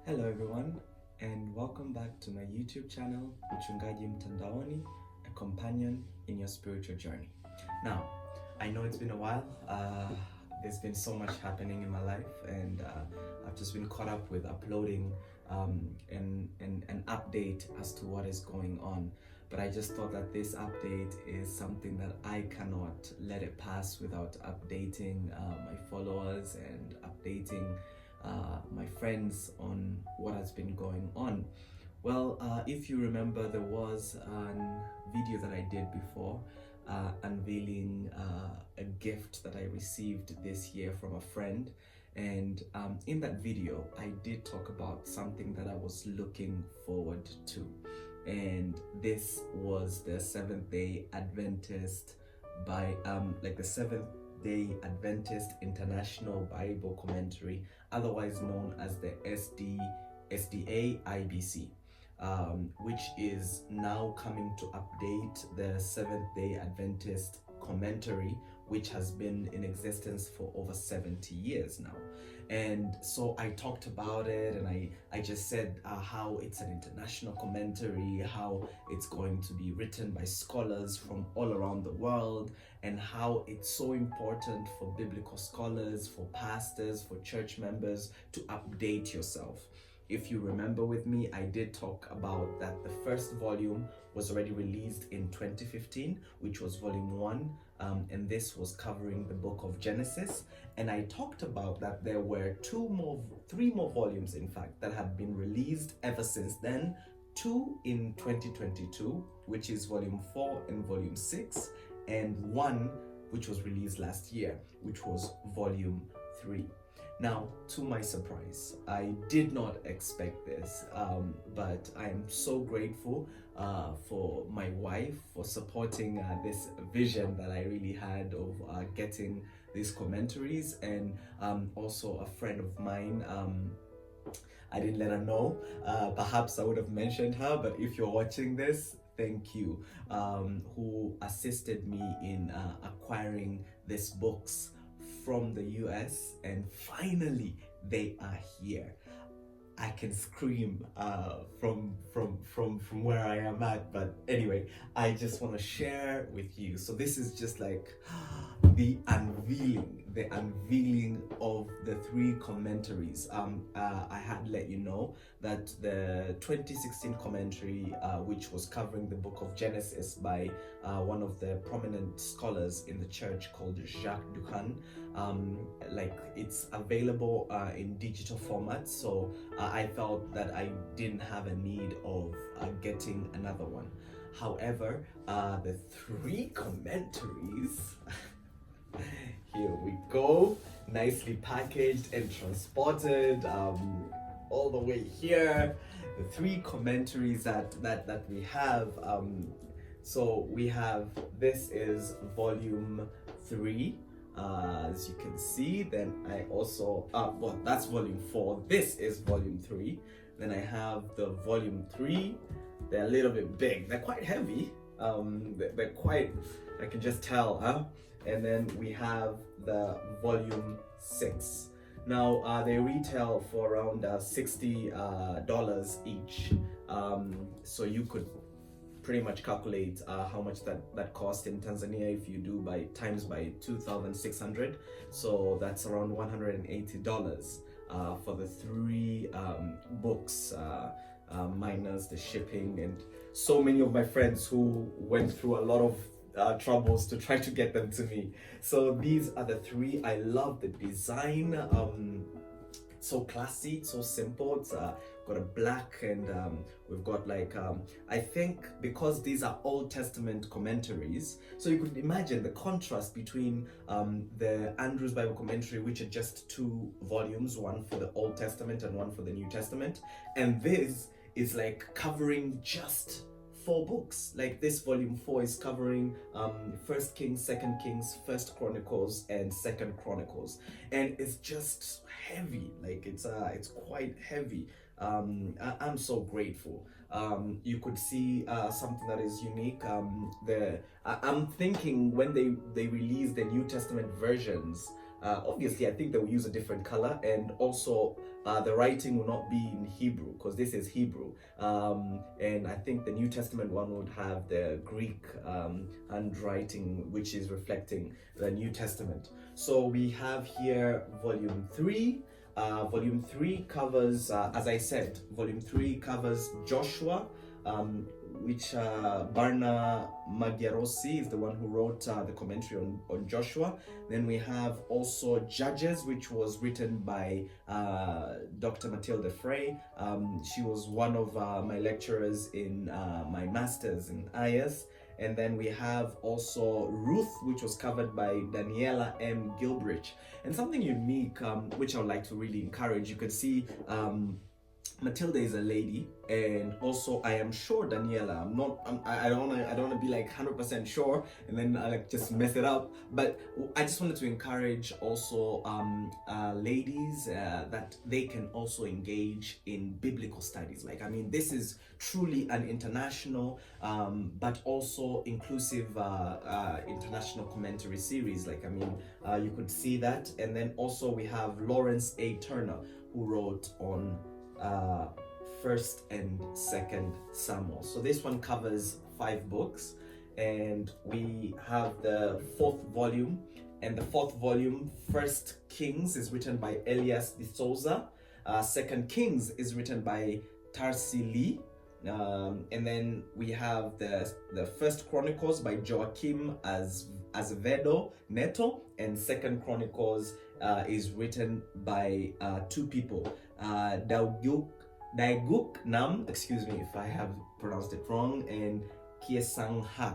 Hello everyone, and welcome back to my YouTube channel, Mchungaji Mtandaoni, a companion in your spiritual journey. Now, I know it's been a while. There's been so much happening in my life, and I've just been caught up with uploading an update as to what is going on. But I just thought that this update is something that I cannot let it pass without updating my followers and updating my friends on what has been going on. Well, if you remember, there was a video that I did before unveiling a gift that I received this year from a friend. And in that video, I did talk about something that I was looking forward to. And this was the Seventh Day Adventist the Seventh Day Adventist International Bible Commentary, otherwise known as the SDA IBC, which is now coming to update the Seventh Day Adventist Commentary, which has been in existence for over 70 years now. And so I talked about it, and I just said how it's an international commentary, how it's going to be written by scholars from all around the world, and how it's so important for biblical scholars, for pastors, for church members to update yourself. If you remember with me, I did talk about that the first volume was already released in 2015, which was volume 1, and this was covering the book of Genesis. And I talked about that there were three more volumes, in fact, that have been released ever since then. 2 in 2022, which is volume 4 and volume 6, and 1 which was released last year, which was volume 3. Now, to my surprise, I did not expect this, but I am so grateful for my wife for supporting this vision that I really had of getting these commentaries, and also a friend of mine. I didn't let her know. Perhaps I would have mentioned her, but if you're watching this, thank you, who assisted me in acquiring these books from the US, and finally they are here. I can scream from where I am at, but anyway, I just want to share with you. So this is just like the unveiling of the 3 commentaries. I had let you know that the 2016 commentary, which was covering the book of Genesis by one of the prominent scholars in the church called Jacques Ducan, it's available in digital format. So I felt that I didn't have a need of getting another one. However, the 3 commentaries here we go, nicely packaged and transported all the way here. The 3 commentaries that we have. So we have, this is volume 3, as you can see. Then I also that's volume 4. This is volume 3. Then I have the volume 3. They're a little bit big. They're quite heavy. They're quite, I can just tell, huh? And then we have the volume 6. Now they retail for around $60 each. So you could pretty much calculate how much that cost in Tanzania if you do times by 2,600. So that's around $180 for the 3 books, minus the shipping. And so many of my friends who went through a lot of troubles to try to get them to me. So these are the 3. I love the design. So classy, so simple. It's got a black, and we've got I think because these are Old Testament commentaries, so you could imagine the contrast between the Andrews Bible Commentary, which are just 2 volumes, one for the Old Testament and one for the New Testament, and this is covering just 4 books. Like this volume 4 is covering 1st Kings, 2nd Kings, 1st Chronicles, and 2nd Chronicles, and it's just heavy. It's quite heavy. I'm so grateful. You could see something that is unique. I'm thinking when they release the New Testament versions, Obviously, I think they will use a different color, and also the writing will not be in Hebrew because this is Hebrew. And I think the New Testament one would have the Greek handwriting, which is reflecting the New Testament. So we have here volume 3. Volume 3 covers, as I said, volume 3 covers Joshua, which Barna Magyarossi is the one who wrote the commentary on Joshua. Then we have also Judges, which was written by Dr. Matilda Frey. She was one of my lecturers in my master's in IS. And then we have also Ruth, which was covered by Daniela M. Gilbridge. And something unique, which I would like to really encourage, you could see Matilda is a lady, and also I am sure Daniela. I don't want to be like 100% sure, and then I like just mess it up. But I just wanted to encourage also ladies that they can also engage in biblical studies. Like, I mean, this is truly an international, but also inclusive international commentary series. Like, I mean, you could see that, and then also we have Lawrence A. Turner, who wrote on First and Second Samuel. So this one covers 5 books, and we have the 4th volume. And the 4th volume, First Kings, is written by Elias de Souza. Second Kings is written by Tarsi Lee. And then we have the First Chronicles by Joachim Azevedo Neto, and Second Chronicles is written by 2 people, Daiguk Nam, excuse me if I have pronounced it wrong, and Kiesang Ha.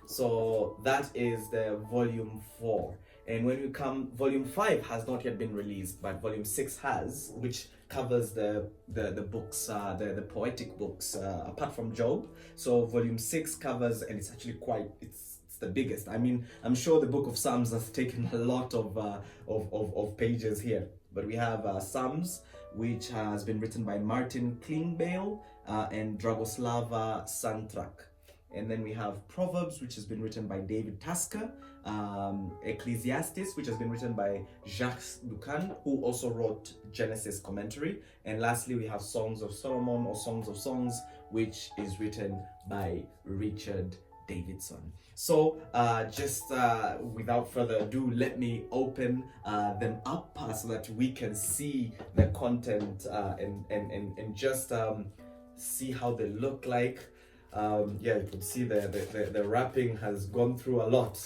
So that is the volume 4. And when we come, volume 5 has not yet been released, but volume 6 has, which covers the books, the poetic books, apart from Job. So volume 6 covers, and it's actually it's the biggest. I mean, I'm sure the book of Psalms has taken a lot of pages here, but we have Psalms, which has been written by Martin Klingbeil and Dragoslava Santrak. And then we have Proverbs, which has been written by David Tasker, Ecclesiastes, which has been written by Jacques Ducan, who also wrote Genesis commentary. And lastly, we have Songs of Solomon, or Songs of Songs, which is written by Richard Davidson. So just without further ado, let me open them up so that we can see the content and just see how they look like. Yeah, you can see the wrapping has gone through a lot,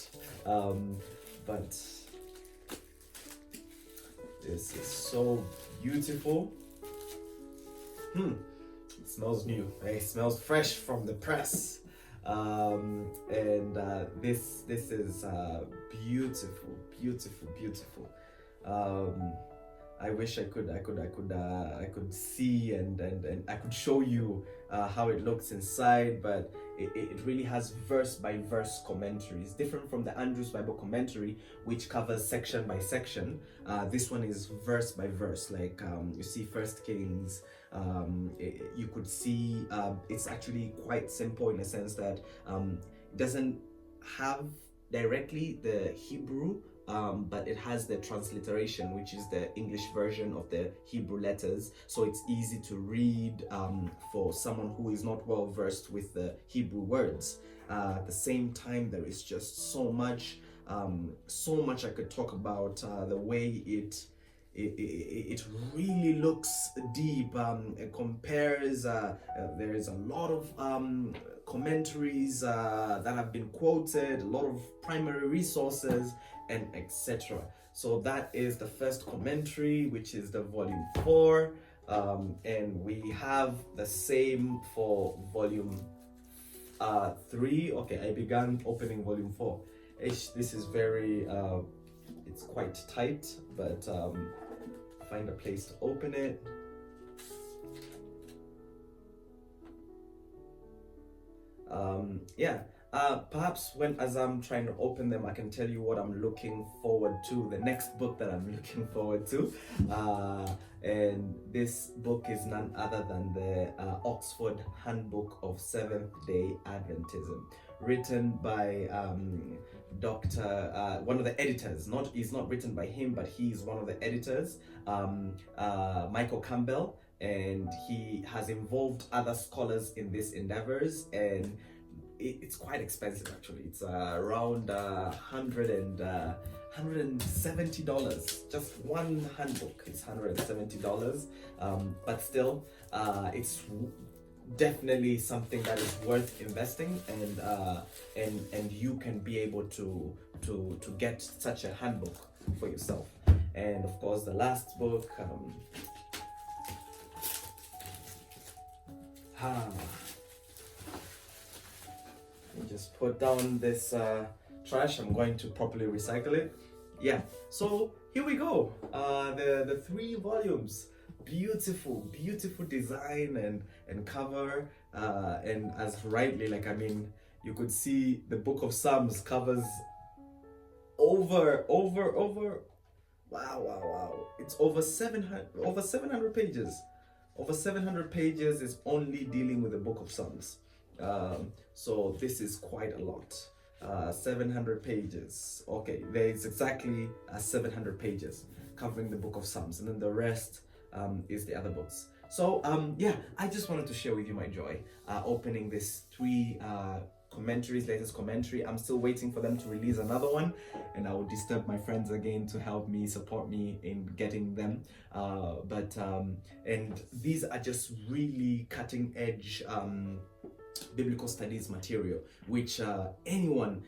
but this is so beautiful. It smells new. It smells fresh from the press. And this is beautiful. I wish I could see and I could show you how it looks inside, but it really has verse by verse commentaries, different from the Andrews Bible Commentary, which covers section by section. This one is verse by verse, like you see First Kings. You could see it's actually quite simple in the sense that it doesn't have directly the Hebrew, but it has the transliteration, which is the English version of the Hebrew letters, so it's easy to read for someone who is not well versed with the Hebrew words. At the same time, there is just so much I could talk about. The way it really looks deep. It compares. There is a lot of commentaries that have been quoted, a lot of primary resources, and etc. So that is the first commentary, which is the volume 4, and we have the same for volume 3. Okay, I began opening volume 4. This is very it's quite tight, but find a place to open it. Yeah, perhaps as I'm trying to open them, I can tell you what I'm looking forward to, the next book that I'm looking forward to. And this book is none other than the Oxford Handbook of Seventh-day Adventism, written by one of the editors. It's not written by him, but he's one of the editors, Michael Campbell, and he has involved other scholars in these endeavors, and it's quite expensive actually. It's around $170. Just one handbook is $170, but still, it's definitely something that is worth investing, and you can be able to get such a handbook for yourself. And of course, the last book. Let me just put down this trash. I'm going to properly recycle it. Yeah. So here we go. The 3 volumes. Beautiful design and cover, and as rightly, like, I mean, you could see the Book of Psalms covers over wow, it's over 700 pages. Over 700 pages is only dealing with the Book of Psalms. So this is quite a lot. 700 pages. Okay, there is exactly 700 pages covering the Book of Psalms, and then the rest is the other books. So yeah, I just wanted to share with you my joy opening this 3 latest commentary. I'm still waiting for them to release another one, and I will disturb my friends again to help me, support me in getting them. And these are just really cutting edge biblical studies material, which anyone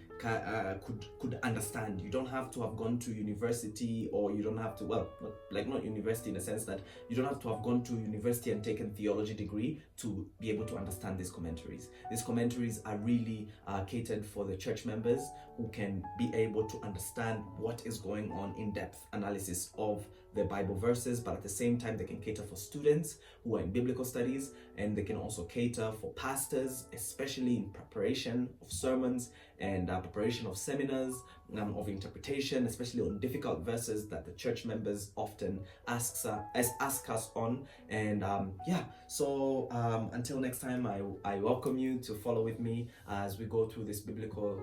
could understand. You don't have to have gone to university, or you don't have to, well, not university in the sense that you don't have to have gone to university and taken theology degree to be able to understand these commentaries. These commentaries are really catered for the church members who can be able to understand what is going on, in-depth analysis of the Bible verses, but at the same time they can cater for students who are in biblical studies, and they can also cater for pastors, especially in preparation of sermons and preparation of seminars, of interpretation, especially on difficult verses that the church members often ask us on. And yeah, so until next time, I welcome you to follow with me as we go through this biblical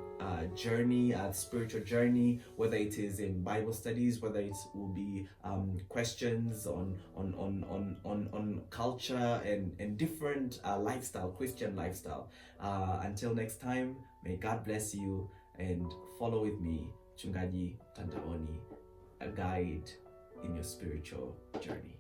journey, spiritual journey, whether it is in Bible studies, whether it will be questions on culture and different lifestyle, Christian lifestyle. Until next time, may God bless you, and follow with me, Mchungaji Mtandaoni, a guide in your spiritual journey.